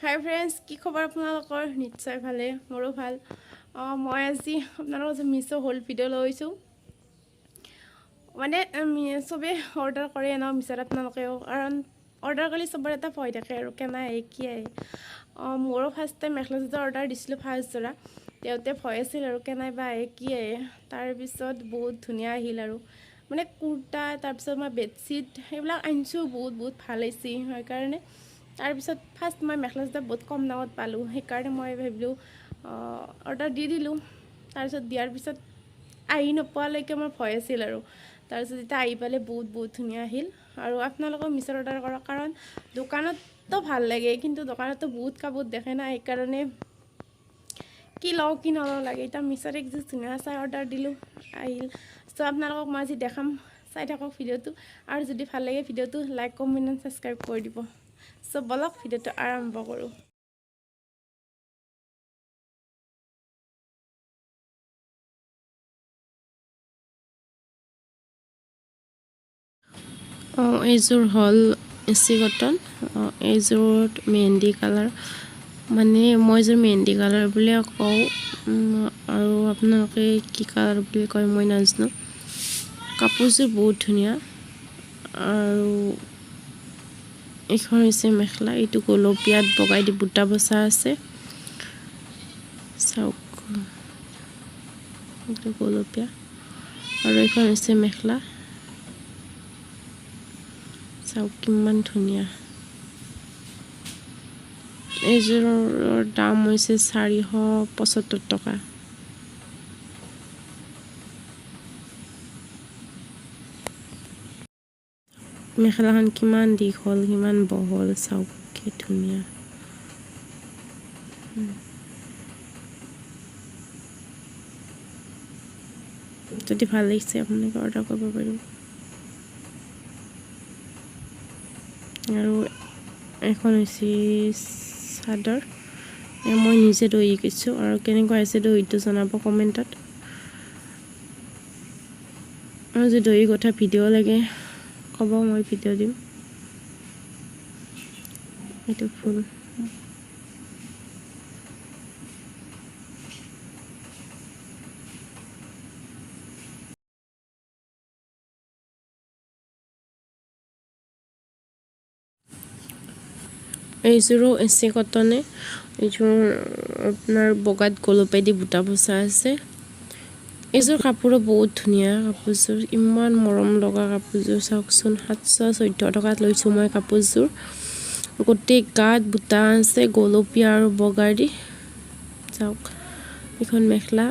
হাই friends, কি খবৰ আপোনালোকৰ? নিশ্চয় ভালে, মোৰো ভাল। মই আজি আপোনালোকৰ মিছো হ'ল ভিডিঅ' লৈছোঁ। মানে চবেই অৰ্ডাৰ কৰে ন মিছত আপোনালোকেও, কাৰণ অৰ্ডাৰ কৰিলে চবৰে এটা ভয় থাকে আৰু কেনে আহে কি আহে। মোৰো first time mekhela chador order দিছিলোঁ ফাৰ্ষ্ট যোৰা। তেওঁতে ভয় আছিল আৰু কেনেবা আহে কি আহে। তাৰপিছত বহুত ধুনীয়া আহিল আৰু মানে কুৰ্তা, তাৰপিছত মই বেডশ্বীট সেইবিলাক আনিছোঁ, বহুত ভাল হৈছে। সেইকাৰণে তাৰপিছত ফাৰ্ষ্ট মই মেখেলা চাদৰ বহুত কম দামত পালোঁ, সেইকাৰণে মই ভাবিলোঁ অৰ্ডাৰ দি দিলোঁ। তাৰপিছত দিয়াৰ পিছত আহি নোপোৱালৈকে মোৰ ভয় আছিল আৰু তাৰপিছত যেতিয়া আহি পালে বহুত ধুনীয়া আহিল। আৰু আপোনালোকেও মিছত অৰ্ডাৰ কৰক, কাৰণ দোকানততো ভাল লাগে কিন্তু দোকানতো বহুত কাপোৰ দেখে না, সেইকাৰণে কি লওঁ কি নলওঁ লাগে। এতিয়া মিছত একযোৰ ধুনীয়া চাই অৰ্ডাৰ দিলোঁ, আহিল। চ' আপোনালোকক মই আজি দেখাম, চাই থাকক ভিডিঅ'টো। আৰু যদি ভাল লাগে ভিডিঅ'টো লাইক, কমেণ্ট এণ্ড ছাবস্ক্ৰাইব কৰি দিব। চ' বলক ভিডিঅ'টো আৰম্ভ কৰোঁ। এইযোৰ হ'ল এচি কটন, এইযোৰত মেহেন্দি কালাৰ, মানে মই যোৰ মেহেন্দি কালাৰ বুলিয়ে কওঁ, আৰু আপোনালোকে কি কালাৰ বুলি কয় মই নাজানো। কাপোৰযোৰ বহুত ধুনীয়া। আৰু এইখন হৈছে মেখেলা, এইটো গোলপীয়াত বগাই দি বুটা বচা আছে, চাওক এইটো গোলপীয়া। আৰু এইখন হৈছে মেখেলা, চাওক কিমান ধুনীয়া। এইযোৰৰ দাম হৈছে 475 টকা। মেখেলাখন কিমান দীঘল, কিমান বহল, চাওক কি ধুনীয়া। যদি ভাল লাগিছে আপোনালোকে অৰ্ডাৰ কৰিব পাৰিব। আৰু এখন হৈছে চাদৰ, মই নিজে দহি কৰিছোঁ, আৰু কেনেকুৱা হৈছে দহিটো জনাব কমেণ্টত। আৰু যদি দহি কথা ভিডিঅ' লাগে ক'ব, মই ভিডিঅ' দিম। এইটো ফুল, এইযোৰো এচি কটনে, এইযোৰ আপোনাৰ বগাত গোলপীয়া দি বুটা বচা আছে। এইযোৰ কাপোৰো বহুত ধুনীয়া, কাপোৰযোৰ ইমান মৰম লগা কাপোৰযোৰ, চাওকচোন 714 টকাত লৈছোঁ মই কাপোৰযোৰ। গোটেই গাত বুটা আছে গোলপীয়া আৰু বগা দি, চাওক। এইখন মেখেলা,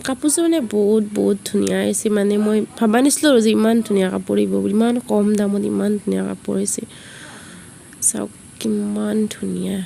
কাপোৰযোৰ মানে বহুত ধুনীয়া আহিছে। মানে মই ভাবা নাছিলোঁ আৰু যে ইমান ধুনীয়া কাপোৰ আহিব বুলি, ইমান কম দামত ইমান ধুনীয়া কাপোৰ আহিছে, চাওক কিমান ধুনীয়া।